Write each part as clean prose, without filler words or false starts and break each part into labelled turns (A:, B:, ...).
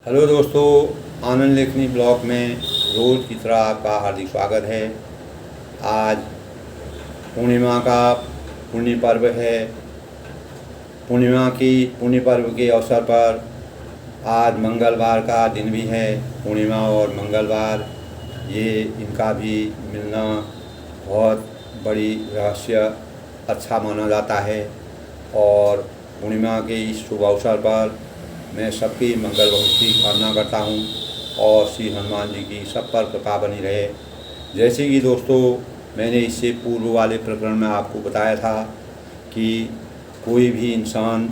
A: Hello दोस्तों, आनंद लेखनी blog में रोज़ की तरह आपका हार्दिक स्वागत है। आज पूर्णिमा का पुण्य पर्व है। पूर्णिमा की पुण्य पर्व के अवसर पर आज मंगलवार का दिन भी है। पूर्णिमा और मंगलवार ये इनका भी मिलना बहुत बड़ी रहस्य अच्छा माना जाता है। और पूर्णिमा के इस शुभ अवसर पर मैं सबकी मंगल भविष्य की कामना करता हूँ और श्री हनुमान जी की सब पर कृपा बनी रहे। जैसे कि दोस्तों, मैंने इससे पूर्व वाले प्रकरण में आपको बताया था कि कोई भी इंसान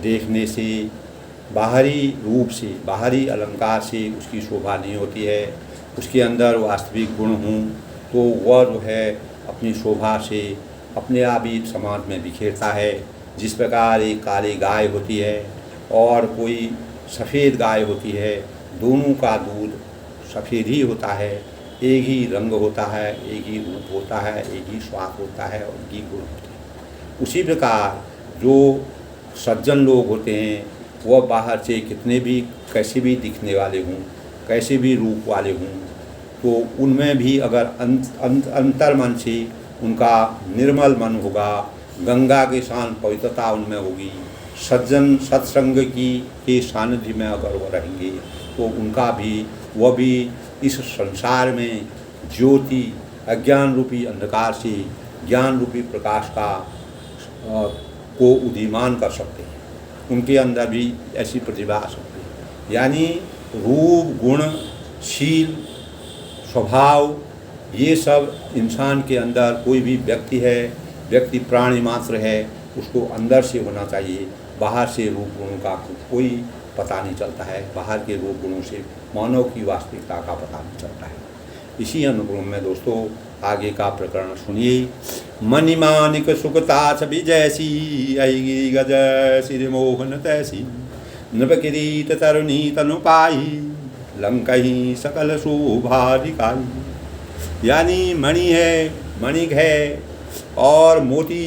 A: देखने से, बाहरी रूप से, बाहरी अलंकार से उसकी शोभा नहीं होती है। उसके अंदर वास्तविक गुण हों तो वह जो है अपनी शोभा से अपने आप ही समाज में बिखेरता है। जिस प्रकार एक काली गाय होती है और कोई सफ़ेद गाय होती है, दोनों का दूध सफ़ेद ही होता है, एक ही रंग होता है, एक ही रूप होता है, एक ही स्वाद होता है और एक ही गुण होते हैं। उसी प्रकार जो सज्जन लोग होते हैं वह बाहर से कितने भी कैसे भी दिखने वाले हों, कैसे भी रूप वाले हों, तो उनमें भी अगर अंतर मन से उनका निर्मल मन होगा, गंगा के समान पवित्रता उनमें होगी, सज्जन सत्संग के सानिध्य में अगर वो रहेंगे तो उनका भी वह भी इस संसार में ज्योति, अज्ञान रूपी अंधकार से ज्ञान रूपी प्रकाश का को उदीयमान कर सकते हैं। उनके अंदर भी ऐसी प्रतिभा आ सकती है। यानी रूप, गुण, शील, स्वभाव, ये सब इंसान के अंदर कोई भी व्यक्ति प्राणी मात्र है, उसको अंदर से होना चाहिए। बाहर से रूप गुणों का कोई पता नहीं चलता है। बाहर के रूप गुणों से मानव की वास्तविकता का पता नहीं चलता है। इसी अनुक्रम में दोस्तों आगे का प्रकरण सुनिए। मणिमानिक सुखता छवि जैसी, अयगी गज सिर मोहन तैसी, नभ किरीट तरुणी तनु पाई, लंकही सकल शोभा दिखाई। यानी मणि है, मणिक है और मोती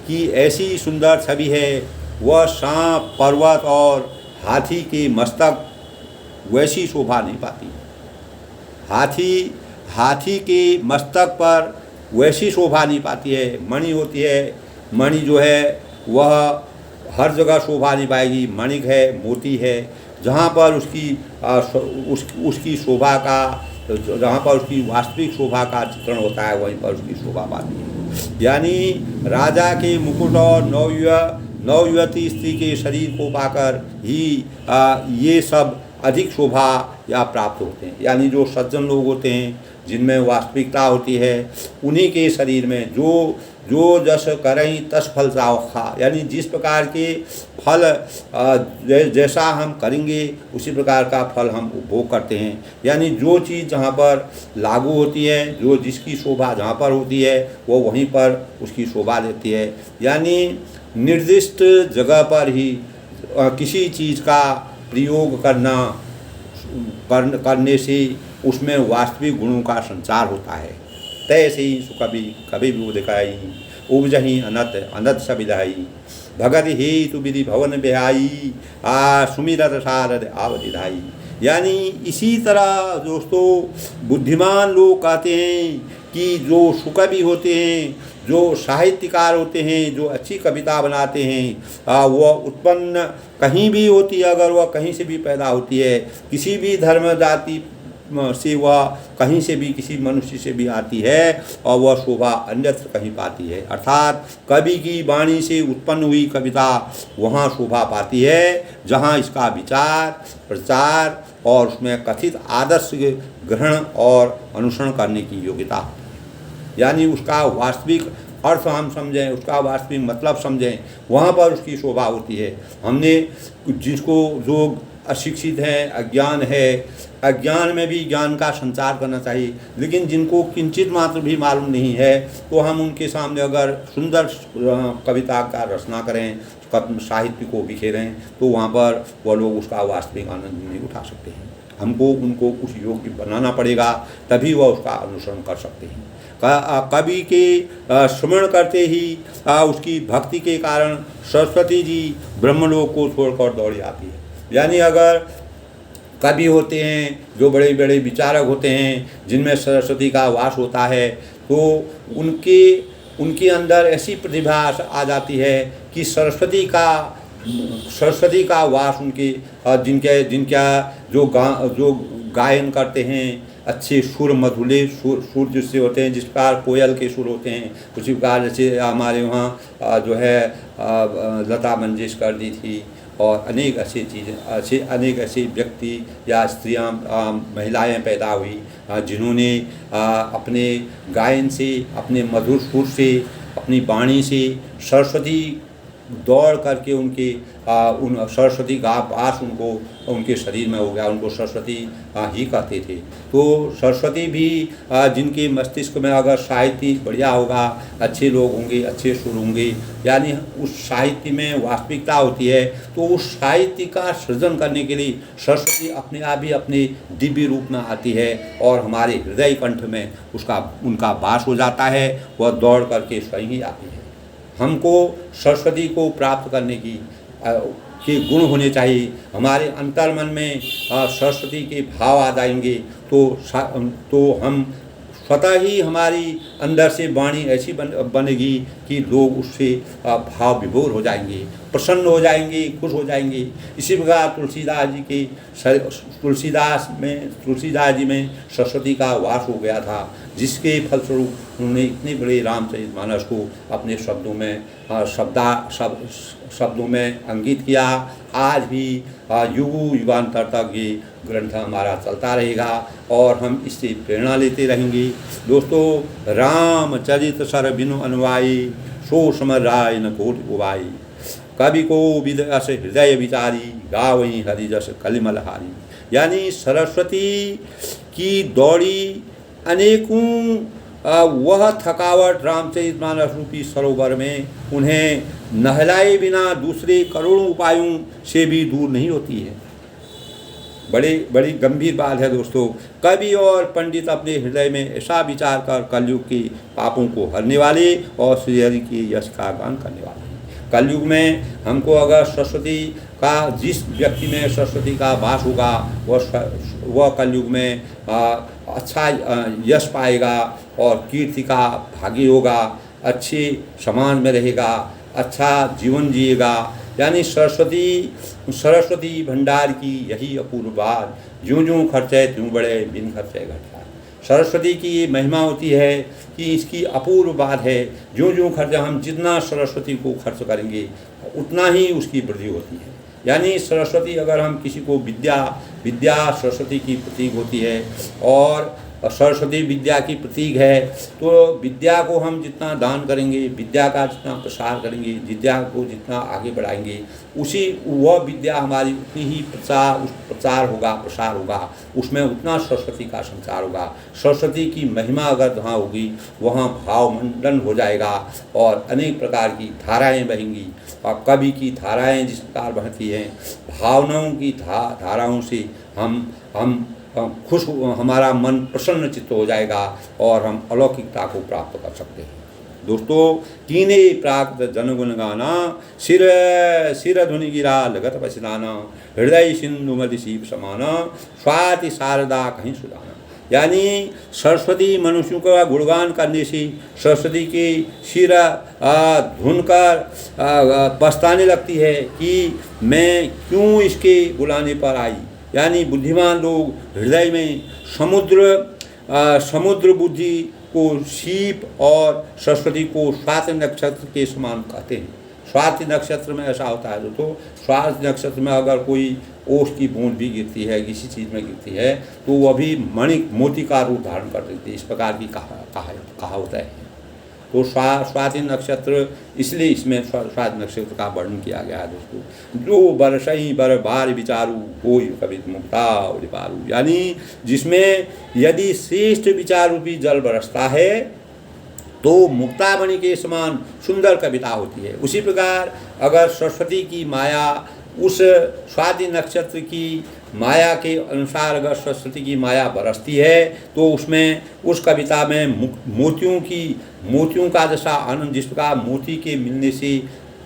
A: की ऐसी सुंदर छवि है, वह सांप, पर्वत और हाथी के मस्तक वैसी शोभा नहीं पाती। हाथी के मस्तक पर वैसी शोभा नहीं पाती है। मणि होती है, मणि जो है वह हर जगह शोभा नहीं पाएगी। मणिक है, मोती है, जहाँ पर उसकी शोभा का, जहाँ पर उसकी वास्तविक शोभा का चित्रण होता है वहीं पर उसकी शोभा पाती है। यानी राजा के मुकुट और नवयुवती स्त्री के शरीर को पाकर ही ये सब अधिक शोभा या प्राप्त होते हैं। यानी जो सज्जन लोग होते हैं, जिनमें वास्तविकता होती है, उन्हीं के शरीर में जो जस करें तस फल खा। यानी जिस प्रकार के फल जैसा हम करेंगे उसी प्रकार का फल हम उपभोग करते हैं। यानी जो चीज़ जहाँ पर लागू होती है, जो जिसकी शोभा जहाँ पर होती है वो वहीं पर उसकी शोभा देती है। यानी निर्दिष्ट जगह पर ही किसी चीज़ का प्रयोग करने से उसमें वास्तविक गुणों का संचार होता है। तैसे ही कभी भी उदिकाई, उपजही अनत सबिधाई, भगत हेतु विधि भवन बिहाई, सुमिरत सारद आवधिधाई। यानी इसी तरह दोस्तों बुद्धिमान लोग कहते हैं कि जो सुकवि होते हैं, जो साहित्यकार होते हैं, जो अच्छी कविता बनाते हैं, वह उत्पन्न कहीं भी होती है, अगर वह कहीं से भी पैदा होती है, किसी भी धर्म जाति से वह कहीं से भी किसी मनुष्य से भी आती है और वह शोभा अन्यत्र कहीं पाती है। अर्थात कवि की वाणी से उत्पन्न हुई कविता वहाँ शोभा पाती है जहाँ इसका विचार, प्रचार और उसमें कथित आदर्श ग्रहण और अनुसरण करने की योग्यता होती है। यानी उसका वास्तविक अर्थ हम समझें, उसका वास्तविक मतलब समझें, वहाँ पर उसकी शोभा होती है। हमने जो अशिक्षित हैं, अज्ञान है, अज्ञान में भी ज्ञान का संचार करना चाहिए। लेकिन जिनको किंचित मात्र भी मालूम नहीं है तो हम उनके सामने अगर सुंदर कविता का रचना करें, साहित्य को बिखेरें, तो वहाँ पर वह लोग उसका वास्तविक आनंद नहीं उठा सकते हैं। हमको उनको उस योग्य बनाना पड़ेगा, तभी वह उसका अनुसरण कर सकते हैं। कवि के स्मरण करते ही उसकी भक्ति के कारण सरस्वती जी ब्रह्मलोक को छोड़कर दौड़ी आती है। यानी अगर कवि होते हैं, जो बड़े बड़े विचारक होते हैं, जिनमें सरस्वती का वास होता है, तो उनके अंदर ऐसी प्रतिभा आ जाती है कि सरस्वती का वास उनके जिनका जो गायन करते हैं, अच्छे सुर मधुले सुर जिससे होते हैं, जिस प्रकार कोयल के सुर होते हैं, उसी प्रकार जैसे हमारे वहाँ जो है लता मंगेशकर जी थी, और अनेक ऐसे व्यक्ति या स्त्रियां महिलाएं पैदा हुई जिन्होंने अपने गायन से, अपने मधुर सुर से, अपनी वाणी से सरस्वती दौड़ करके उन सरस्वती का वास उनके शरीर में हो गया, उनको सरस्वती ही कहते थे। तो सरस्वती भी जिनके मस्तिष्क में अगर साहित्य बढ़िया होगा, अच्छे लोग होंगे, अच्छे सुर होंगे, यानी उस साहित्य में वास्तविकता होती है, तो उस साहित्य का सृजन करने के लिए सरस्वती अपने आप ही अपने दिव्य रूप में आती है और हमारे हृदय कंठ में उनका वास हो जाता है, वह दौड़ करके स्वयं ही आती है। हमको सरस्वती को प्राप्त करने के गुण होने चाहिए। हमारे अंतर्मन में सरस्वती के भाव आ जाएंगे तो हम स्वतः ही हमारी अंदर से वाणी ऐसी बनेगी कि लोग उससे भाव विभोर हो जाएंगे, प्रसन्न हो जाएंगे, खुश हो जाएंगे। इसी प्रकार तुलसीदास जी में सरस्वती का वास हो गया था, जिसके फलस्वरूप उन्होंने इतने बड़े रामचरितमानस को अपने शब्दों में अंकित किया। आज भी युगांतर तक ये ग्रंथ हमारा चलता रहेगा और हम इससे प्रेरणा लेते रहेंगे। दोस्तों, रामचरित सर बिनु अनुवाई, सो समर राय न कोटि उबाई। कवि को विद अस हृदय विचारी, गावई हरि जस कलिमलहारी। यानी सरस्वती की दौड़ी अनेकों वह थकावट रामचरितमानस रूपी सरोवर में उन्हें नहलाए बिना दूसरे करोड़ों उपायों से भी दूर नहीं होती है। बड़ी गंभीर बात है दोस्तों। कवि और पंडित अपने हृदय में ऐसा विचार कर कलयुग के पापों को हरने वाले और श्री हरि के यश का गान करने वाले हैं। कलयुग में हमको अगर जिस व्यक्ति में सरस्वती का वास होगा वह कलयुग में अच्छा यश पाएगा और कीर्ति का भागी होगा, अच्छे समाज में रहेगा, अच्छा जीवन जिएगा। यानी सरस्वती भंडार की यही अपूर्व बात, ज्यों ज्यों खर्चे त्यों बढ़े, बिन खर्चे घटा। सरस्वती की ये महिमा होती है कि इसकी अपूर्व बात है। ज्यों ज्यों खर्च, हम जितना सरस्वती को खर्च करेंगे उतना ही उसकी वृद्धि होती है। यानी सरस्वती, अगर हम किसी को विद्या सरस्वती की प्रतीक होती है और सरस्वती विद्या की प्रतीक है, तो विद्या को हम जितना दान करेंगे, विद्या का जितना प्रसार करेंगे, विद्या को जितना आगे बढ़ाएंगे, वह विद्या हमारी उतनी ही प्रसार होगा, उसमें उतना सरस्वती का संचार होगा। सरस्वती की महिमा अगर जहाँ होगी वहाँ भावमंडन हो जाएगा और अनेक प्रकार की धाराएं बहेंगी। और कवि की धाराएं जिस प्रकार बहती हैं, भावनाओं की धाराओं से हम खुश, हमारा मन प्रसन्न चित्त हो जाएगा और हम अलौकिकता को प्राप्त कर सकते हैं। दोस्तों, कीने प्राप्त जनगुण गाना, सिर धुनि गिरा लगत पछिदाना, हृदय सिंधु मधि सीप समाना, स्वाति शारदा कहीं सुदाना। यानी सरस्वती मनुष्यों का गुणगान करने से सरस्वती के सिर धुन कर पछताने लगती है कि मैं क्यों इसके बुलाने पर आई। यानी बुद्धिमान लोग हृदय में समुद्र बुद्धि को सीप और सरस्वती को स्वाति नक्षत्र के समान कहते हैं। स्वाति नक्षत्र में ऐसा होता है दोस्तों, स्वाति नक्षत्र में अगर कोई ओस की बूंद भी गिरती है, किसी चीज़ में गिरती है, तो वह भी मोती का रूप धारण कर देती है। इस प्रकार की कहावत है। तो स्वाति नक्षत्र, इसलिए इसमें स्वाति नक्षत्र का वर्णन किया गया है दोस्तों। जो बरसई बर बार विचारू, कोई कवित मुक्ता पारू। यानी जिसमें यदि श्रेष्ठ विचार रूपी जल बरसता है तो मुक्तामणि के समान सुंदर कविता होती है। उसी प्रकार अगर सरस्वती की माया, उस स्वाति नक्षत्र की माया के अनुसार अगर सरस्वती की माया बरसती है तो उसमें, उस कविता में मोतियों का जैसा आनंद, जिस प्रकार मोती के मिलने से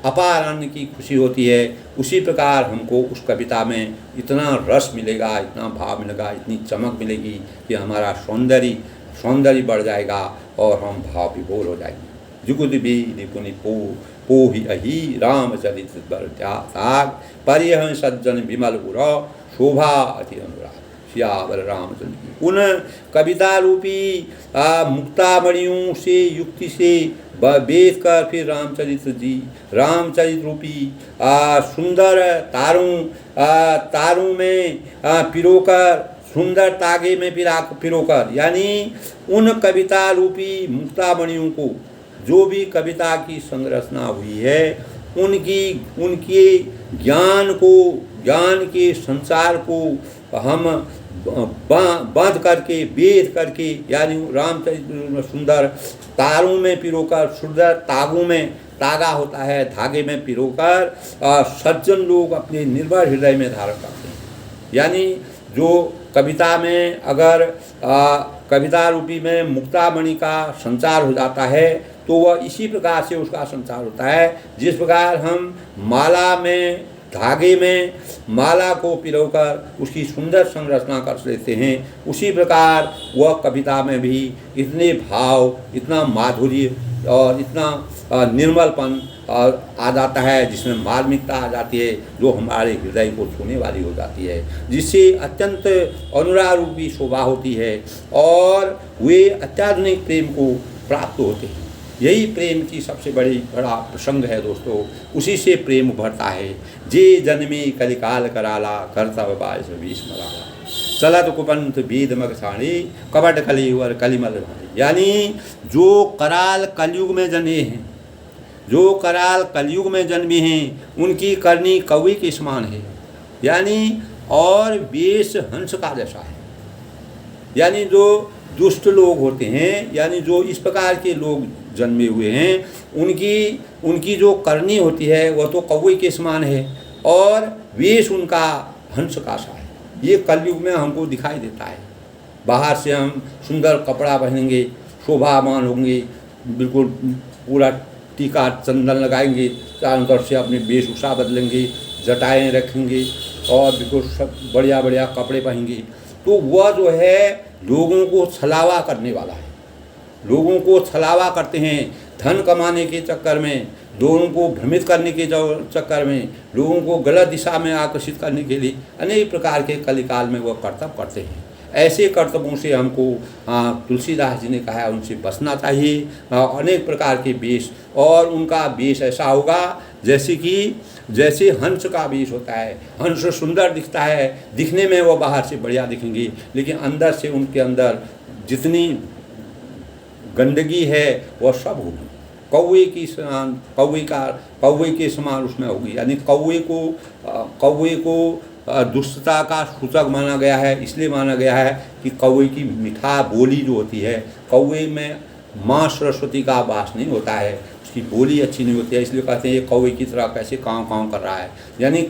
A: अपार आनंद की खुशी होती है, उसी प्रकार हमको उस कविता में इतना रस मिलेगा, इतना भाव मिलेगा, इतनी चमक मिलेगी कि हमारा सौंदर्य बढ़ जाएगा और हम भाव विभोर हो जाएंगे। जुगुद भी निपुनि पो ही अही रामचरित त्याग परिहं सज्जन विमल उर शोभा अति अनुराग सियावर रामचंद्र की। उन कविता रूपी मुक्तामणियों से युक्ति से बेच कर फिर रामचरित रूपी सुंदर तारों में पिरोकर, सुंदर तागे में पिरोकर, यानी उन कविता रूपी मुक्तामणियों को, जो भी कविता की संरचना हुई है, उनके ज्ञान के संसार को हम बांध करके, बेच करके, यानी रामचरित में सुंदर तारों में पिरोकर, सुंदर तागों में, तागा होता है धागे में पिरोकर सज्जन लोग अपने निर्भर हृदय में धारण करते हैं। यानी जो कविता में अगर कविता रूपी में मुक्तामणि का संचार हो जाता है तो वह इसी प्रकार से उसका संचार होता है, जिस प्रकार हम माला में, धागे में माला को पिरोकर उसकी सुंदर संरचना कर लेते हैं, उसी प्रकार वह कविता में भी इतने भाव, इतना माधुर्य और इतना निर्मलपन आ जाता है, जिसमें मार्मिकता आ जाती है, जो हमारे हृदय को छूने वाली हो जाती है, जिससे अत्यंत अनुराग रूपी शोभा होती है और वे अत्याधुनिक प्रेम को प्राप्त होते हैं। यही प्रेम की सबसे बड़ा प्रसंग है दोस्तों, उसी से प्रेम उभरता है। जे जन्मे कलिकाल कराला कर्तव्य बायस बीस मराला चलत कुपंथ वेद मगसाणी कपट कलिवर कलिमल भाणी। यानी जो कराल कलयुग में जन्मे हैं, जो कराल कलयुग में जन्मे हैं, उनकी करनी कौवे के समान है, यानी और वेश हंस का जैसा है। यानी जो दुष्ट लोग होते हैं, यानी जो इस प्रकार के लोग जन्मे हुए हैं, उनकी जो करनी होती है वह तो कौवे के समान है और वेश उनका हंस का सा है। ये कलयुग में हमको दिखाई देता है। बाहर से हम सुंदर कपड़ा पहनेंगे, शोभामान होंगे, बिल्कुल पूरा टीका चंदन लगाएंगे, चारों तरफ से अपनी वेशभूषा बदलेंगे, जटाएँ रखेंगे और बिल्कुल सब बढ़िया बढ़िया कपड़े पहनेंगे, तो वह जो है लोगों को छलावा करने वाला है। लोगों को छलावा करते हैं धन कमाने के चक्कर में, लोगों को भ्रमित करने के चक्कर में, लोगों को गलत दिशा में आकर्षित करने के लिए अनेक प्रकार के कलिकाल में वह कर्तव्य करते हैं। ऐसे कर्तव्यों से हमको तुलसीदास जी ने कहा है उनसे बचना चाहिए। अनेक प्रकार के वेश, और उनका वेश ऐसा होगा जैसे हंस का वेश होता है। हंस सुंदर दिखता है, दिखने में वह बाहर से बढ़िया दिखेंगे, लेकिन अंदर से उनके अंदर जितनी गंदगी है वह सब होगी, कौवे के समान उसमें होगी। यानी कौवे को दुष्टता का सूचक माना गया है, इसलिए माना गया है कि कौवे की मीठा बोली जो होती है, कौवे में माँ सरस्वती का वास नहीं होता है, उसकी बोली अच्छी नहीं होती है, इसलिए कहते हैं ये कौवे की तरह कैसे काँव कर रहा है। यानी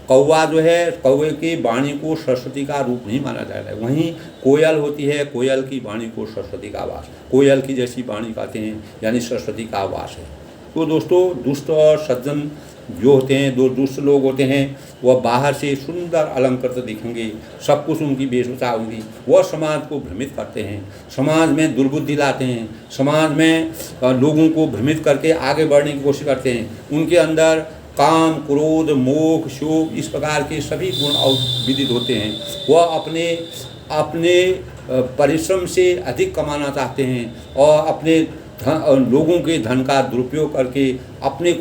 A: कौवा जो है, कौवे की वाणी को सरस्वती का रूप नहीं माना जाता है। वहीं कोयल होती है, कोयल की वाणी को सरस्वती का वास, कोयल की जैसी वाणी कहते हैं, यानी सरस्वती का वास है। तो दोस्तों, दुष्ट और सज्जन जो होते हैं, दो दुष्ट लोग होते हैं, वह बाहर से सुंदर अलंकृत दिखेंगे, सब कुछ उनकी वेशभूषा होगी, वह समाज को भ्रमित करते हैं, समाज में दुर्बुद्धि लाते हैं, समाज में लोगों को भ्रमित करके आगे बढ़ने की कोशिश करते हैं। उनके अंदर काम, क्रोध, मोह, शोक, इस प्रकार के सभी गुण विदित होते हैं। वह अपने परिश्रम से अधिक कमाना चाहते हैं और अपने लोगों के धन का दुरुपयोग करके अपने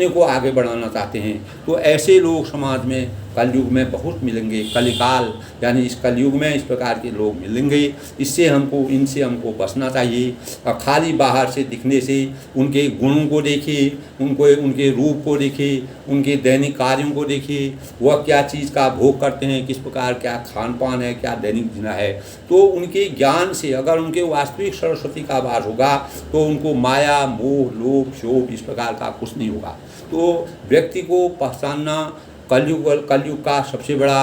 A: को आगे बढ़ाना चाहते हैं। तो ऐसे लोग समाज में कलयुग में बहुत मिलेंगे। कलिकाल यानी इस कलयुग में इस प्रकार के लोग मिलेंगे। इनसे हमको बचना चाहिए। खाली बाहर से दिखने से उनके गुणों को देखिए, उनके रूप को देखिए, उनके दैनिक कार्यों को देखिए, वह क्या चीज़ का भोग करते हैं, किस प्रकार क्या खान पान है, क्या दैनिक जीना है। तो उनके ज्ञान से अगर उनके वास्तविक सरस्वती का वास होगा तो उनको माया, मोह, लोभ, शोभ इस प्रकार का कुछ नहीं होगा। तो व्यक्ति को पहचानना कलयुग का सबसे बड़ा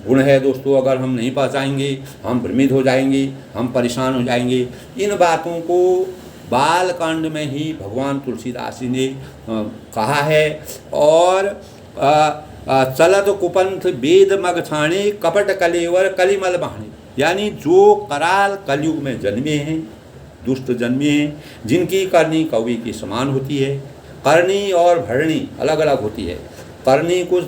A: गुण है दोस्तों। अगर हम नहीं पहचानेंगे हम भ्रमित हो जाएंगे, हम परेशान हो जाएंगे। इन बातों को बालकांड में ही भगवान तुलसीदास जी ने कहा है। और चलत कुपंथ वेद मग छाणे कपट कलेवर कलिमल बहाने, यानी जो कराल कलयुग में जन्मे हैं, दुष्ट जन्मे हैं, जिनकी करनी कौवे की समान होती है। करनी और भरणी अलग अलग होती है। करनी कुछ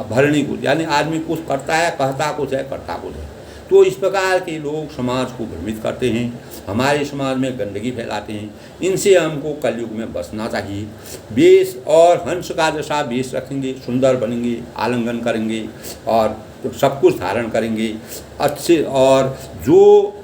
A: भरणी कुछ, यानी आदमी कुछ करता है, कहता कुछ है, करता कुछ है। तो इस प्रकार के लोग समाज को भ्रमित करते हैं, हमारे समाज में गंदगी फैलाते हैं। इनसे हमको कलयुग में बचना चाहिए। वेश और हंस का जैसा वेश रखेंगे, सुंदर बनेंगे, आलिंगन करेंगे और सब कुछ धारण करेंगे अच्छे। और जो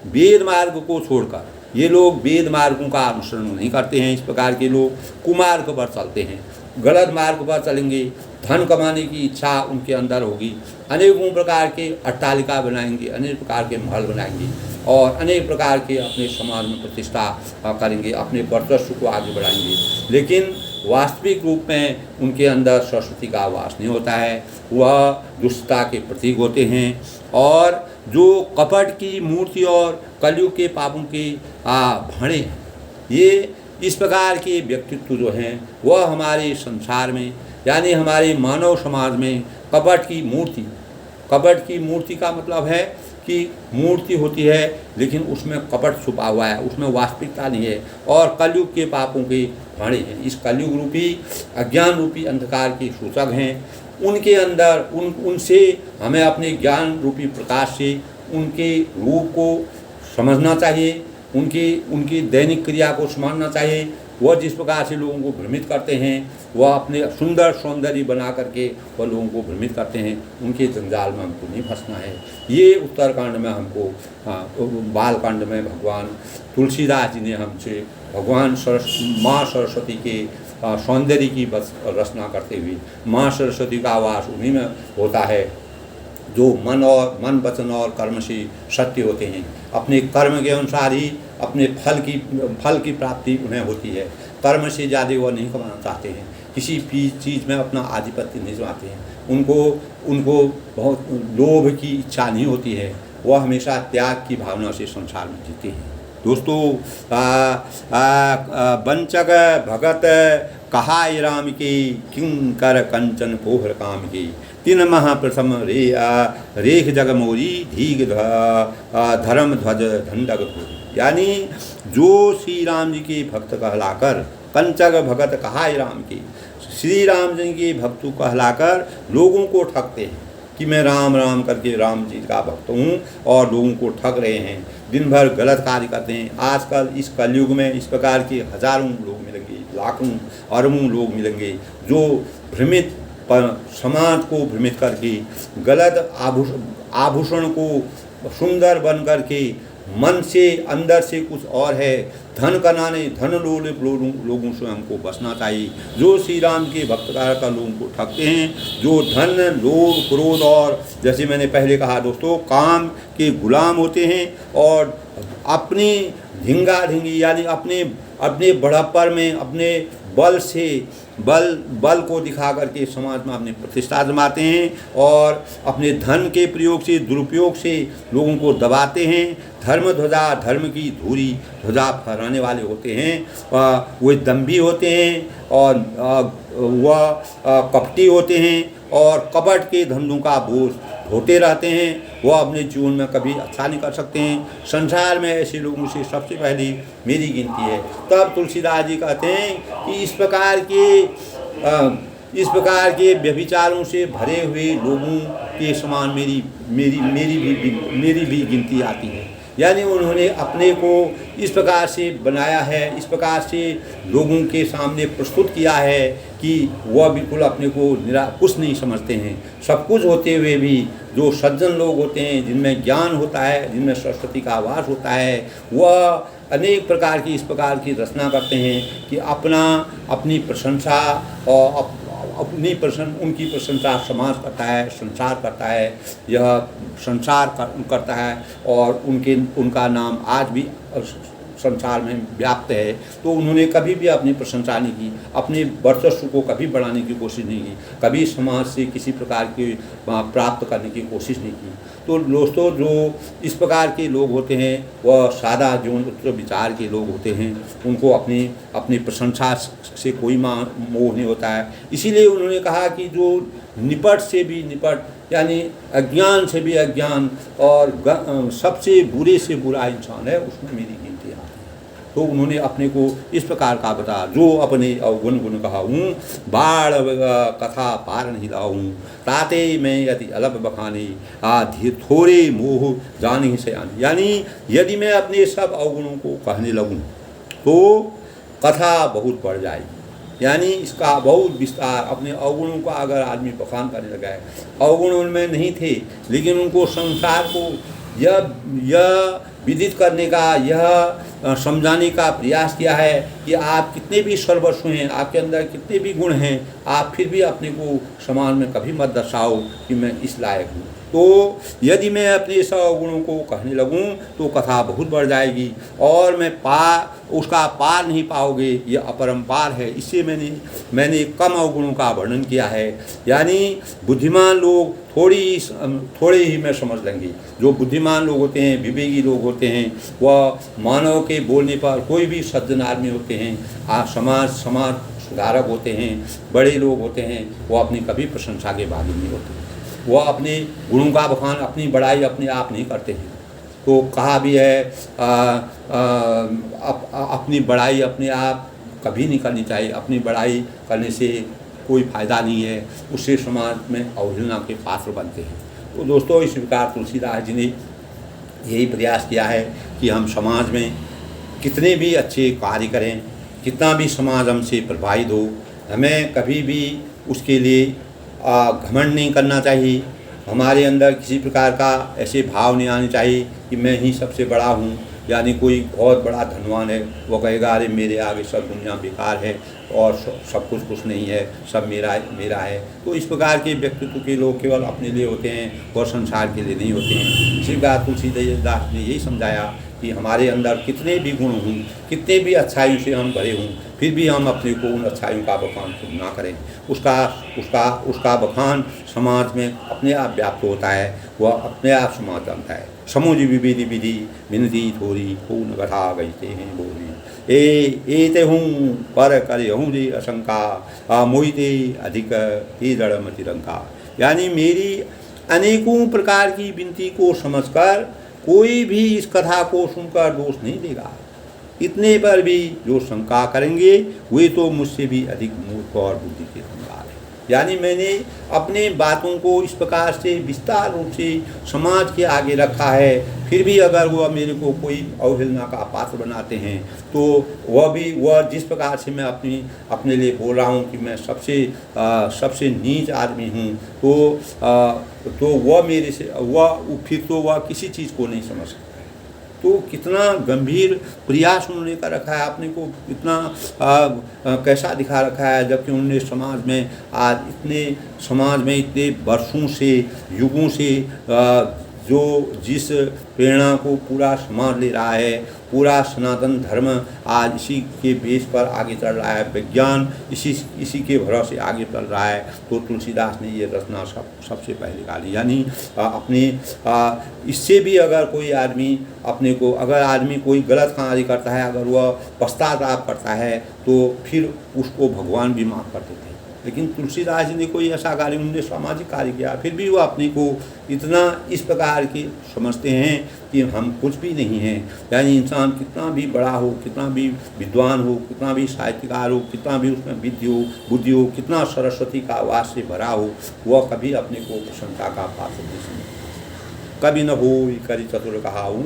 A: वेद मार्ग को छोड़कर, ये लोग वेद मार्गों का अनुसरण नहीं करते हैं, इस प्रकार के लोग कुमार्ग पर चलते हैं, गलत मार्ग पर चलेंगे। धन कमाने की इच्छा उनके अंदर होगी, अनेकों प्रकार के अट्टालिका बनाएंगे, अनेक प्रकार के महल बनाएंगे और अनेक प्रकार के अपने समाज में प्रतिष्ठा करेंगे, अपने वर्चस्व को आगे बढ़ाएंगे। लेकिन वास्तविक रूप में उनके अंदर सरस्वती का वास नहीं होता है, वह दुष्टता के प्रतीक होते हैं। और जो कपट की मूर्ति और कलयुग के पापों के भाणे हैं, ये इस प्रकार के व्यक्तित्व जो हैं वह हमारे संसार में, यानी हमारे मानव समाज में कपट की मूर्ति का मतलब है कि मूर्ति होती है लेकिन उसमें कपट छुपा हुआ है, उसमें वास्तविकता नहीं है। और कलयुग के पापों के भाणे हैं, इस कलयुग रूपी अज्ञान रूपी अंधकार के सूचक हैं। उनके अंदर उनसे हमें अपने ज्ञान रूपी प्रकाश से उनके रूप को समझना चाहिए, उनकी दैनिक क्रिया को समझना चाहिए। वह जिस प्रकार से लोगों को भ्रमित करते हैं, वह अपने सुंदर सौंदर्य बना करके वह लोगों को भ्रमित करते हैं, उनके जंजाल में हमको नहीं फंसना है। ये उत्तरकांड में हमको बालकांड में भगवान तुलसीदास जी ने हमसे भगवान माँ सरस्वती के सौंदर्य की रचना करते हुए, माँ सरस्वती का वास उन्हीं में होता है जो मन वचन और कर्म से सत्य होते हैं। अपने कर्म के अनुसार ही अपने फल की प्राप्ति उन्हें होती है। कर्म से ज़्यादा वह नहीं कमाना चाहते हैं, किसी भी चीज़ में अपना आधिपत्य नहीं चाहते हैं। उनको बहुत लोभ की इच्छा नहीं होती है, वह हमेशा त्याग की भावना से संसार में जीते हैं। दोस्तों, वंचक भगत कहाय राम के किंकर कंचन पोहर काम के, तीन महाप्रथम रेख जगमोरी धीग धर्म ध्वज धंडक भूरी, यानी जो श्री राम जी के भक्त कहलाकर, कंचक भगत कहाय राम के, श्री राम जी के भक्त कहलाकर लोगों को ठगते हैं कि मैं राम राम करके राम जी का भक्त हूँ और लोगों को ठग रहे हैं, दिन भर गलत कार्य करते हैं। आजकल इस कलयुग में इस प्रकार के हजारों लोग मिलेंगे, लाखों अरबों लोग मिलेंगे जो भ्रमित पर समाज को भ्रमित करके गलत आभूषण को सुंदर बन करके मन से अंदर से कुछ और है, धन कमाने धन लोगों से हमको बचना चाहिए। जो श्री राम के भक्त का लोगों को ठगते हैं, जो धन लोभ क्रोध और जैसे मैंने पहले कहा दोस्तों काम के गुलाम होते हैं और अपनी ढिंगी यानी अपने बढ़प्पर में अपने बल से बल को दिखा करके समाज में अपनी प्रतिष्ठा जमाते हैं और अपने धन के प्रयोग से दुरुपयोग से लोगों को दबाते हैं। धर्म ध्वजा धर्म की धूरी ध्वजा फहराने वाले होते हैं, वे दम्भी होते हैं और वह कपटी होते हैं और कपट के धंधों का बोझ ढोते रहते हैं। वह अपने जीवन में कभी अच्छा नहीं कर सकते हैं। संसार में ऐसे लोगों से सबसे पहले मेरी गिनती है। तब तुलसीदास जी कहते हैं कि इस प्रकार के व्यभिचारों से भरे हुए लोगों के समान मेरी भी गिनती आती है। यानी उन्होंने अपने को इस प्रकार से बनाया है, इस प्रकार से लोगों के सामने प्रस्तुत किया है कि वह बिल्कुल अपने को कुछ नहीं समझते हैं। सब कुछ होते हुए भी जो सज्जन लोग होते हैं, जिनमें ज्ञान होता है, जिनमें सरस्वती का आवास होता है, वह अनेक प्रकार की इस प्रकार की रचना करते हैं कि अपनी प्रशंसा और उनकी प्रशंसा समाज करता है, संसार करता है, यह संसार करता है और उनका नाम आज भी संसार में व्याप्त है, तो उन्होंने कभी भी अपनी प्रशंसा नहीं की, अपने वर्चस्व को कभी बढ़ाने की कोशिश नहीं की, कभी समाज से किसी प्रकार की प्राप्त करने की कोशिश नहीं की। तो दोस्तों, जो इस प्रकार के लोग होते हैं वह सादा जो उच्च विचार के लोग होते हैं, उनको अपनी प्रशंसा से कोई मोह नहीं होता है। इसीलिए उन्होंने कहा कि जो निपट से भी निपट, यानी अज्ञान से भी अज्ञान और सबसे बुरे से बुरा इंसान है, उसमें मेरी गिनती आती है। तो उन्होंने अपने को इस प्रकार का बताया, जो अपने अवगुण गुण कहा हूँ, बाढ़ कथा पार नहीं लाऊँ, ताते मैं यदि अलग बखाने धीर थोड़े मोह जाने से आने। यानी यदि मैं अपने सब अवगुणों को कहने लगूँ तो कथा बहुत बढ़ जाएगी, यानी इसका बहुत विस्तार। अपने अवगुणों का अगर आदमी बखान करने लगा है, अवगुण उनमें नहीं थे, लेकिन उनको संसार को यह विदित करने का, यह समझाने का प्रयास किया है कि आप कितने भी सर्वस्व हैं, आपके अंदर कितने भी गुण हैं, आप फिर भी अपने को समाज में कभी मत दर्शाओ कि मैं इस लायक हूँ। तो यदि मैं अपने सब गुणों को कहने लगूं तो कथा बहुत बढ़ जाएगी और मैं उसका पार नहीं पाओगे, ये अपरंपार है। इससे मैंने कम अवगुणों का वर्णन किया है। यानी बुद्धिमान लोग थोड़े ही में समझ लेंगे। जो बुद्धिमान लोग होते हैं, विवेकी लोग होते हैं, वह मानव के बोलने पर, कोई भी सज्जन आदमी होते हैं, समाज सुधारक होते हैं, बड़े लोग होते हैं, वो अपनी कभी प्रशंसा के बारे नहीं होते। वह अपने गुणों का बखान, अपनी बड़ाई अपने आप नहीं करते हैं। तो कहा भी है अपनी बड़ाई अपने आप कभी नहीं करनी चाहिए। अपनी बड़ाई करने से कोई फ़ायदा नहीं है, उससे समाज में अवहेलना के पात्र बनते हैं। तो दोस्तों, इस प्रकार तुलसीदास जी ने यही प्रयास किया है कि हम समाज में कितने भी अच्छे कार्य करें, कितना भी समाज हमसे प्रभावित हो, हमें कभी भी उसके लिए घमंड नहीं करना चाहिए। हमारे अंदर किसी प्रकार का ऐसे भाव नहीं आने चाहिए कि मैं ही सबसे बड़ा हूँ। यानी कोई बहुत बड़ा धनवान है, वो कहेगा अरे मेरे आगे सब दुनिया बेकार है और सब कुछ नहीं है, सब मेरा है। तो इस प्रकार के व्यक्तित्व के लोग केवल अपने लिए होते हैं और संसार के लिए नहीं होते हैं। इसी प्रकार तुलसीदास ने यही समझाया कि हमारे अंदर कितने भी गुण हों, कितने भी अच्छाइयों से हम भरे हों, फिर भी हम अपने को उन अच्छाइयों का बखान खुद ना करें। उसका बखान समाज में अपने आप व्याप्त होता है, वह अपने आप समाज बनता है। समूजी विविधि विधि विनती थोड़ी खून गठा गईते हैं बोली एते हूँ पर करे हूँ जी अशंका मोहिते अधिक ही जड़मति रंका। यानी मेरी अनेकों प्रकार की विनती को समझकर कोई भी इस कथा को सुनकर दोष नहीं देगा। इतने पर भी जो शंका करेंगे वे तो मुझसे भी अधिक मूर्ख और बुद्धि के कंगाल है। यानी मैंने अपने बातों को इस प्रकार से विस्तार रूप से समाज के आगे रखा है, फिर भी अगर वह मेरे को कोई अवहेलना का पात्र बनाते हैं तो वह जिस प्रकार से मैं अपने लिए बोल रहा हूँ कि मैं सबसे नीच आदमी हूँ, तो वह मेरे से फिर तो वह किसी चीज़ को नहीं समझ सकता। तो कितना गंभीर प्रयास उन्होंने कर रखा है, अपने को इतना कैसा दिखा रखा है, जबकि उन्होंने समाज में इतने वर्षों से, युगों से जिस प्रेरणा को पूरा समाज ले रहा है, पूरा सनातन धर्म आज इसी के बेस पर आगे चल रहा है, विज्ञान इसी के भरोसे आगे चल रहा है। तो तुलसीदास ने ये रचना सबसे पहले निकाली। यानी इससे भी अगर कोई आदमी अगर आदमी कोई गलत कार्य करता है, अगर वह पश्चाताप करता है तो फिर उसको भगवान भी माफ़ कर देते हैं। लेकिन तुलसीदास जी ने कोई ऐसा कार्य, उन्होंने सामाजिक कार्य किया, फिर भी वो अपने को इतना इस प्रकार के समझते हैं कि हम कुछ भी नहीं हैं। यानी इंसान कितना भी बड़ा हो, कितना भी विद्वान हो, कितना भी साहित्यकार हो, कितना भी उसमें बुद्धि हो, कितना सरस्वती का वास से भरा हो, वह कभी अपने को प्रशंसा का पात्र नहीं समझता। कभी न हो करी चतुर कहाऊँ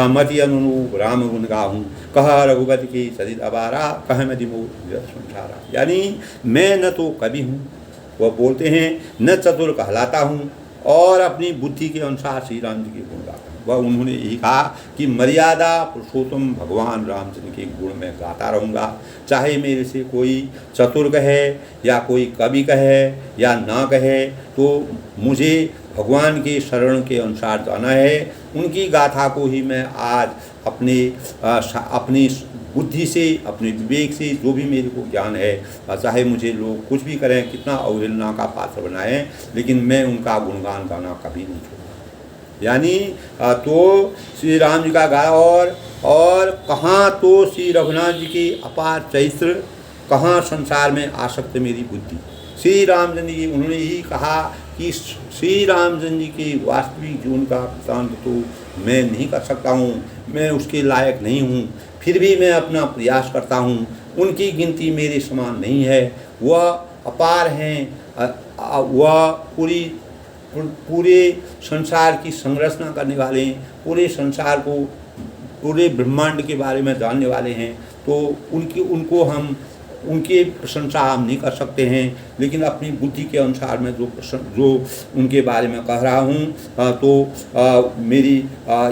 A: मति अनुरूप राम गुण गाहूँ, कह रघुपति की चरित अबारा, कह मैं दिमो संसारा। यानी मैं न तो कवि हूँ, वह बोलते हैं, न चतुर कहलाता हूँ और अपनी बुद्धि के अनुसार श्री राम जी के गुण गाता हूँ। वह उन्होंने यही कहा कि मर्यादा पुरुषोत्तम भगवान रामचंद्र के गुण में गाता रहूँगा, चाहे मेरे से कोई चतुर कहे या कोई कवि कहे या ना कहे, तो मुझे भगवान के शरण के अनुसार जाना है। उनकी गाथा को ही मैं आज अपनी बुद्धि से, अपने विवेक से, जो भी मेरे को ज्ञान है, चाहे मुझे लोग कुछ भी करें, कितना अवहेलना का पात्र बनाएं, लेकिन मैं उनका गुणगान गाना कभी नहीं छोड़ूंगा। यानी तो श्री राम जी का गाया और कहाँ तो श्री रघुनाथ जी की अपार चरित्र, कहाँ संसार में आसक्त मेरी बुद्धि। श्री रामचंद्र जी उन्होंने ही कहा कि श्री रामचंद्र जी के वास्तविक जीवन का वृत्तांत तो मैं नहीं कर सकता हूँ, मैं उसके लायक नहीं हूँ, फिर भी मैं अपना प्रयास करता हूँ। उनकी गिनती मेरे समान नहीं है। वह अपार हैं, वह पूरे संसार की संरचना करने वाले हैं, पूरे संसार को, पूरे ब्रह्मांड के बारे में जानने वाले हैं। तो उनकी प्रशंसा हम नहीं कर सकते हैं, लेकिन अपनी बुद्धि के अनुसार मैं जो उनके बारे में कह रहा हूँ, तो मेरी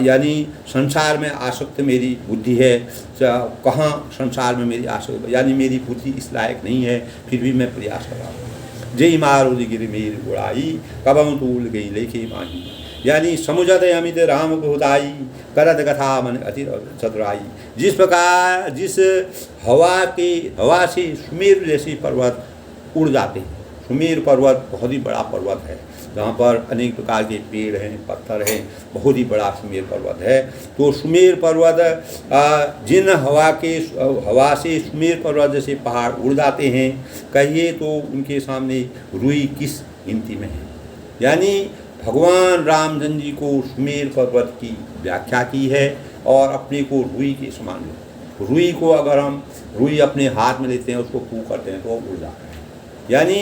A: यानी संसार में आसक्त मेरी बुद्धि है। कहाँ संसार में मेरी आसक्त, यानी मेरी बुद्धि इस लायक नहीं है, फिर भी मैं प्रयास कर रहा हूँ। जय मारुति गिर मेरी उड़ाई, कबहु तूल गई लेखे माही। यानी समुझत अमित राम बहुताई, करत कथा मन अति चतुराई। जिस प्रकार जिस हवा से सुमेर जैसे पर्वत उड़ जाते हैं। सुमेर पर्वत बहुत ही बड़ा पर्वत है, जहाँ पर अनेक प्रकार के पेड़ हैं, पत्थर हैं, बहुत ही बड़ा सुमेर पर्वत है। तो सुमेर पर्वत जिन हवा से सुमेर पर्वत जैसे पहाड़ उड़ जाते हैं, कहिए तो उनके सामने रुई किस गिनती में है। यानी भगवान रामचंद्र जी को सुमेर पर्वत की व्याख्या की है और अपने को रुई के समान है। रुई को अगर हम रुई अपने हाथ में लेते हैं, उसको फूंक करते हैं तो उड़ जाता है। यानी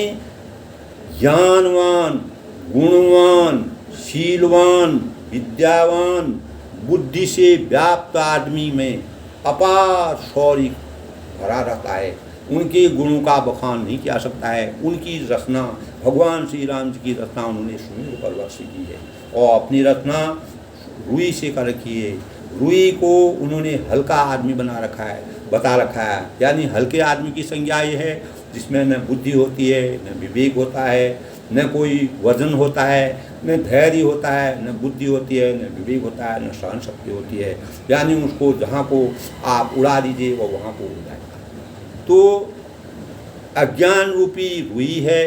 A: ज्ञानवान, गुणवान, शीलवान, विद्यावान, बुद्धि से व्याप्त आदमी में अपार शौर्य भरा रहता है। उनके गुणों का बखान नहीं किया सकता है। उनकी रचना, भगवान श्री राम जी की रचना उन्होंने सुमेर पर्वत से की है और अपनी रचना रुई से कर रखी है। रुई को उन्होंने हल्का आदमी बता रखा है। यानी हल्के आदमी की संज्ञा ये है जिसमें न बुद्धि होती है, न विवेक होता है, न कोई वजन होता है, न धैर्य होता है, न बुद्धि होती है, न विवेक होता है, न सहन शक्ति होती है। यानी उसको जहाँ को आप उड़ा दीजिए वो वहाँ को उड़ जाएगा। तो अज्ञान रूपी रुई है,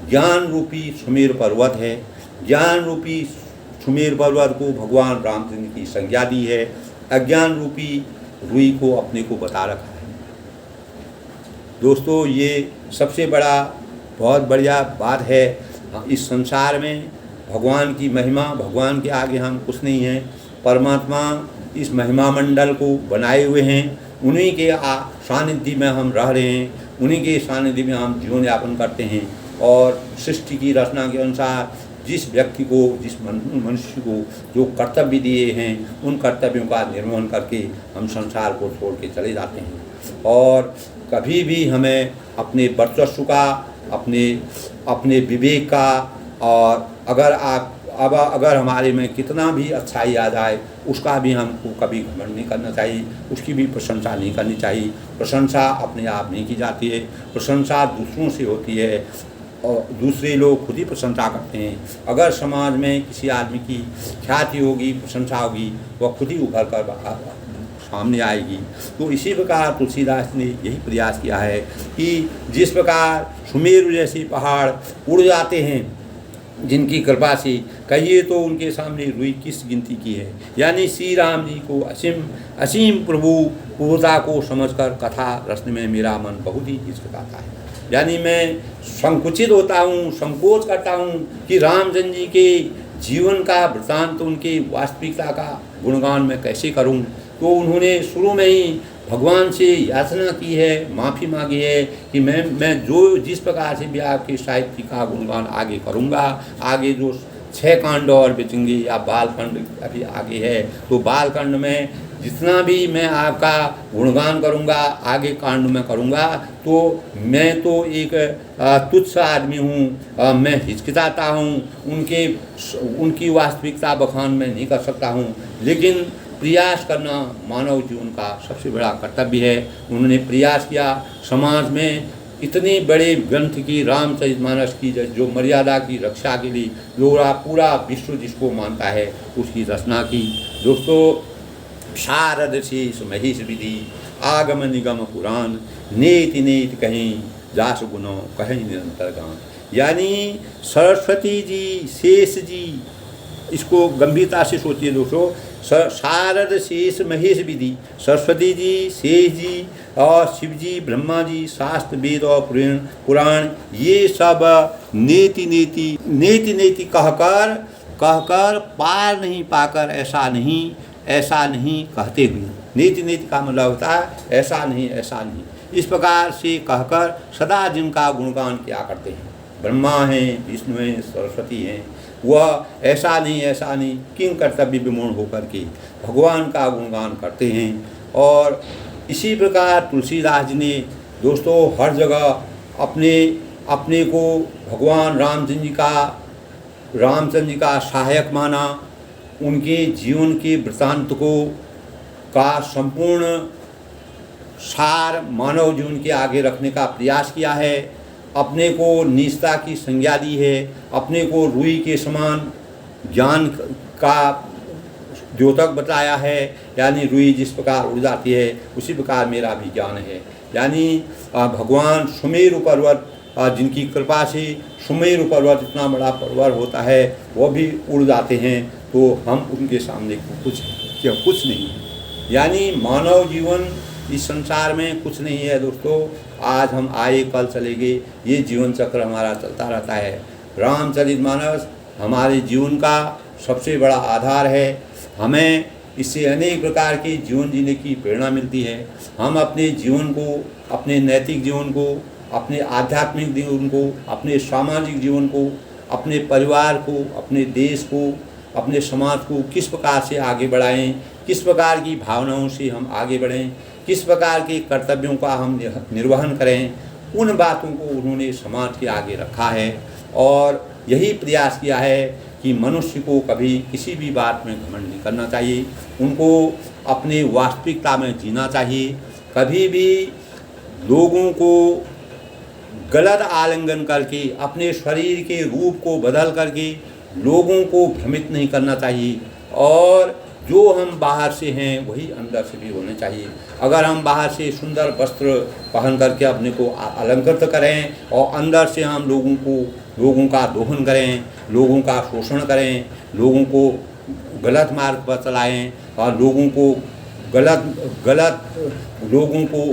A: ज्ञान रूपी सुमेर पर्वत है। ज्ञान रूपी सुमेर पर्वत को भगवान रामचंद्र की संज्ञा दी है, अज्ञान रूपी रुई को अपने को बता रखा है। दोस्तों, ये सबसे बड़ा बहुत बढ़िया बात है। इस संसार में भगवान की महिमा, भगवान के आगे हम कुछ नहीं हैं। परमात्मा इस महिमा मंडल को बनाए हुए हैं, उन्हीं के सानिध्य में हम रह रहे हैं, उन्हीं के सानिध्य में हम जीवन यापन करते हैं। और सृष्टि की रचना के अनुसार जिस व्यक्ति को, जिस मनुष्य को जो कर्तव्य दिए हैं, उन कर्तव्यों का निर्वहन करके हम संसार को छोड़ के चले जाते हैं। और कभी भी हमें अपने वर्चस्व का, अपने विवेक का, और अगर हमारे में कितना भी अच्छाई आ जाए उसका भी हमको कभी घमंड नहीं करना चाहिए, उसकी भी प्रशंसा नहीं करनी चाहिए। प्रशंसा अपने आप नहीं की जाती है, प्रशंसा दूसरों से होती है और दूसरे लोग खुद ही प्रशंसा करते हैं। अगर समाज में किसी आदमी की ख्याति होगी, प्रशंसा होगी, वह खुद ही उभर कर सामने आएगी। तो इसी प्रकार तुलसीदास ने यही प्रयास किया है कि जिस प्रकार सुमेरु जैसे पहाड़ उड़ जाते हैं, जिनकी कृपा से, कहिए तो उनके सामने रुई किस गिनती की है। यानी श्री राम जी को असीम प्रभुता को समझकर कथा रचने में मेरा मन बहुत ही हिचकिचाता है। यानी मैं संकुचित होता हूँ, संकोच करता हूँ कि रामचंद्र जी के जीवन का वृत्तांत, उनके वास्तविकता का गुणगान मैं कैसे करूँ। तो उन्होंने शुरू में ही भगवान से याचना की है, माफ़ी मांगी है कि मैं जो जिस प्रकार से भी आपके साहित्य का गुणगान आगे करूँगा, आगे जो 6 कांड और बचेंगे या बालकांड अभी आगे है, तो बालकांड में जितना भी मैं आपका गुणगान करूँगा, आगे कांड में करूँगा, तो मैं तो एक तुच्छ आदमी हूँ, मैं हिचकिचाता हूँ, उनकी वास्तविकता बखान मैं नहीं कर सकता हूँ। लेकिन प्रयास करना मानव जीवन का सबसे बड़ा कर्तव्य है। उन्होंने प्रयास किया, समाज में इतने बड़े ग्रंथ की रामचरितमानस की जो मर्यादा की रक्षा के लिए पूरा विश्व जिसको मानता है उसकी रचना की। दोस्तों, शारद शेष महेश विधि आगम निगम पुराण नेति नेति कहीं जास गुनो कहीं निरंतर गान। यानी सरस्वती जी, शेष जी, इसको गंभीरता से सोचिए दोस्तों। शारद शेष महेश विधि, सरस्वती जी, शेष जी और शिव जी, ब्रह्मा जी, शास्त्र वेद और पुराण ये सब नेति नेति नेति नेति कहकर पार नहीं पाकर ऐसा नहीं कहते हुए। नेति नेति का मतलब होता है ऐसा नहीं इस प्रकार से कहकर सदा जिनका गुणगान किया करते हैं, ब्रह्मा हैं, विष्णु हैं, सरस्वती हैं, वह ऐसा नहीं किंग कर्तव्य विमूढ़ होकर के भगवान का गुणगान करते हैं। और इसी प्रकार तुलसीदास जी ने दोस्तों हर जगह अपने को भगवान रामचंद्र जी का सहायक माना, उनके जीवन के वृत्तांत का संपूर्ण सार मानव जीवन के आगे रखने का प्रयास किया है, अपने को निजता की संज्ञा दी है, अपने को रुई के समान ज्ञान का द्योतक बताया है। यानी रुई जिस प्रकार उड़ जाती है उसी प्रकार मेरा भी ज्ञान है। यानी भगवान सुमेरु पर्वत, जिनकी कृपा से सुमेरु पर्वत इतना बड़ा पर्वत होता है वह भी उड़ जाते हैं, तो हम उनके सामने कुछ नहीं है। यानी मानव जीवन इस संसार में कुछ नहीं है दोस्तों। आज हम आए कल चले गए, ये जीवन चक्र हमारा चलता रहता है। रामचरितमानस हमारे जीवन का सबसे बड़ा आधार है। हमें इससे अनेक प्रकार के जीवन जीने की प्रेरणा मिलती है। हम अपने जीवन को, अपने नैतिक जीवन को, अपने आध्यात्मिक जीवन को, अपने सामाजिक जीवन को, अपने परिवार को, अपने देश को, अपने समाज को किस प्रकार से आगे बढ़ाएं, किस प्रकार की भावनाओं से हम आगे बढ़ें, किस प्रकार के कर्तव्यों का हम निर्वहन करें, उन बातों को उन्होंने समाज के आगे रखा है। और यही प्रयास किया है कि मनुष्य को कभी किसी भी बात में घमंड नहीं करना चाहिए, उनको अपने वास्तविकता में जीना चाहिए। कभी भी लोगों को गलत आलिंगन करके, अपने शरीर के रूप को बदल करके लोगों को भ्रमित नहीं करना चाहिए। और जो हम बाहर से हैं वही अंदर से भी होने चाहिए। अगर हम बाहर से सुंदर वस्त्र पहन करके अपने को अलंकृत करें और अंदर से हम लोगों का दोहन करें, लोगों का शोषण करें, लोगों को गलत मार्ग पर चलाएं और लोगों को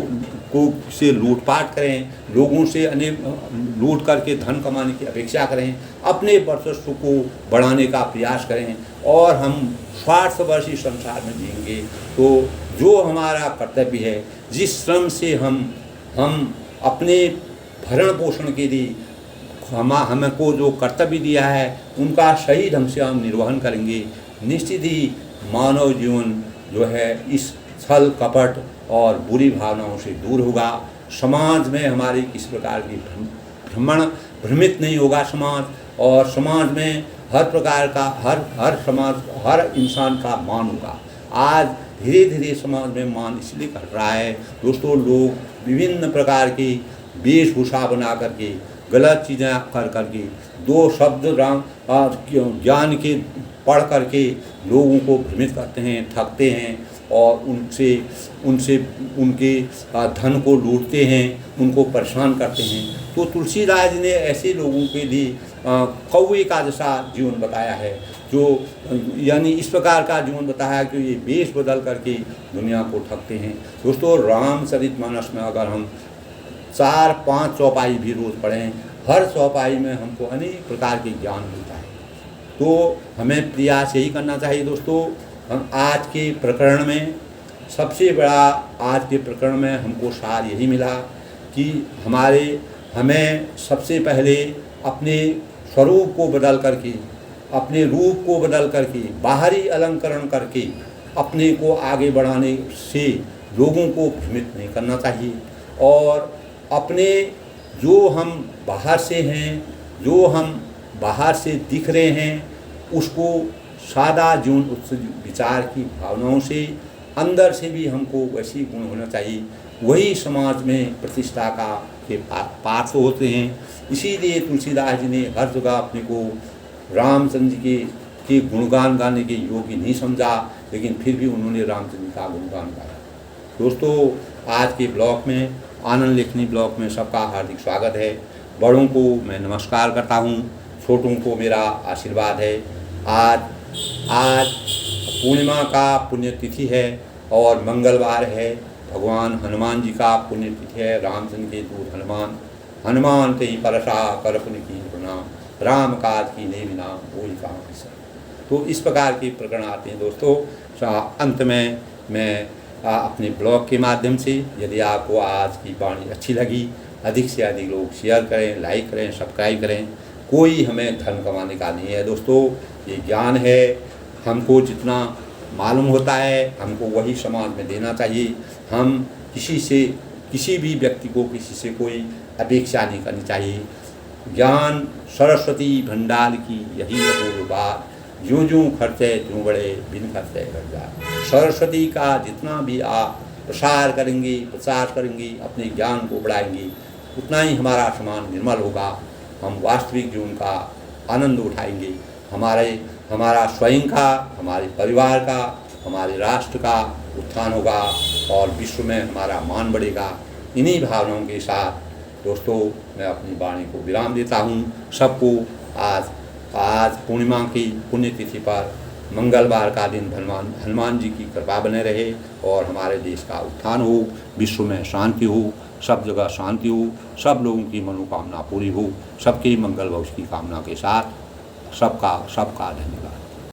A: से लूटपाट करें, लोगों से अनेक लूट करके धन कमाने की अपेक्षा करें, अपने वर्चस्व को बढ़ाने का प्रयास करें और हम स्वार्थवर्षी संसार में जिएंगे, तो जो हमारा कर्तव्य है, जिस श्रम से हम अपने भरण पोषण के लिए हमको जो कर्तव्य दिया है उनका सही ढंग से हम निर्वहन करेंगे, निश्चित ही मानव जीवन जो है इस छल कपट और बुरी भावनाओं से दूर होगा। समाज में हमारी किस प्रकार की भ्रमित नहीं होगा समाज, और समाज में हर प्रकार का हर इंसान का मान होगा। आज धीरे धीरे समाज में मान इसलिए घट रहा है दोस्तों, लोग विभिन्न प्रकार की वेशभूषा बना करके, गलत चीज़ें कर करके, दो शब्द ज्ञान के पढ़ करके लोगों को भ्रमित करते हैं, ठगते हैं और उनसे उनके धन को लूटते हैं, उनको परेशान करते हैं। तो तुलसीदास जी ने ऐसे लोगों के लिए कौवे का जैसा जीवन बताया है, जो यानी इस प्रकार का जीवन बताया कि ये वेश बदल करके दुनिया को ठगते हैं। दोस्तों, रामचरितमानस में अगर हम 4-5 चौपाई भी रोज़ पढ़ें, हर चौपाई में हमको अनेक प्रकार के ज्ञान मिलता है। तो हमें प्रयास यही करना चाहिए दोस्तों। हम आज के प्रकरण में हमको सार यही मिला कि हमें सबसे पहले अपने स्वरूप को बदल करके, अपने रूप को बदल करके, बाहरी अलंकरण करके अपने को आगे बढ़ाने से लोगों को भ्रमित नहीं करना चाहिए। और अपने जो हम बाहर से हैं, जो हम बाहर से दिख रहे हैं, उसको सादा जीवन उच्च विचार की भावनाओं से अंदर से भी हमको वैसी गुण होना चाहिए। वही समाज में प्रतिष्ठा के पार्श्व होते हैं। इसीलिए तुलसीदास जी ने हर जगह अपने को रामचंद्र जी के गुणगान गाने के योग्य नहीं समझा, लेकिन फिर भी उन्होंने रामचंद्र का गुणगान गाया। दोस्तों, आज के ब्लॉग में, आनंद लेखनी ब्लॉग में सबका हार्दिक स्वागत है। बड़ों को मैं नमस्कार करता हूँ, छोटों को मेरा आशीर्वाद है। आज पूर्णिमा का पुण्यतिथि है और मंगलवार है। भगवान हनुमान जी का पुण्यतिथि है। रामचंद्र के दूत हनुमान ते परसा कर पुण्य की प्रणाम, राम काज की ने बिना वही काम है। तो इस प्रकार के प्रकरण आते हैं। दोस्तों, अंत में मैं अपने ब्लॉग के माध्यम से, यदि आपको आज की वाणी अच्छी लगी, अधिक से अधिक लोग शेयर करें, लाइक करें, सब्सक्राइब करें। कोई हमें धन कमाने का नहीं है दोस्तों, ये ज्ञान है। हमको जितना मालूम होता है हमको वही समाज में देना चाहिए। हम किसी भी व्यक्ति को किसी से कोई अपेक्षा नहीं करनी चाहिए। ज्ञान सरस्वती भंडार की यही अपूर्व बात, यूं यूं खर्चे त्यों बड़े, बिन खर्चे बढ़ जाए। सरस्वती का जितना भी आप प्रसार करेंगे, प्रचार करेंगे, अपने ज्ञान को बढ़ाएंगे, उतना ही हमारा समाज निर्मल होगा। हम वास्तविक जीवन का आनंद उठाएंगे। हमारा स्वयं का, हमारे परिवार का, हमारे राष्ट्र का उत्थान होगा और विश्व में हमारा मान बढ़ेगा। इन्हीं भावनाओं के साथ दोस्तों मैं अपनी वाणी को विराम देता हूँ। सबको आज पूर्णिमा की पुण्यतिथि पर मंगलवार का दिन हनुमान जी की कृपा बने रहे और हमारे देश का उत्थान हो, विश्व में शांति हो, सब जगह शांति हो, सब लोगों की मनोकामना पूरी हो। सबके मंगल भविष्य की कामना के साथ सबका धन्यवाद।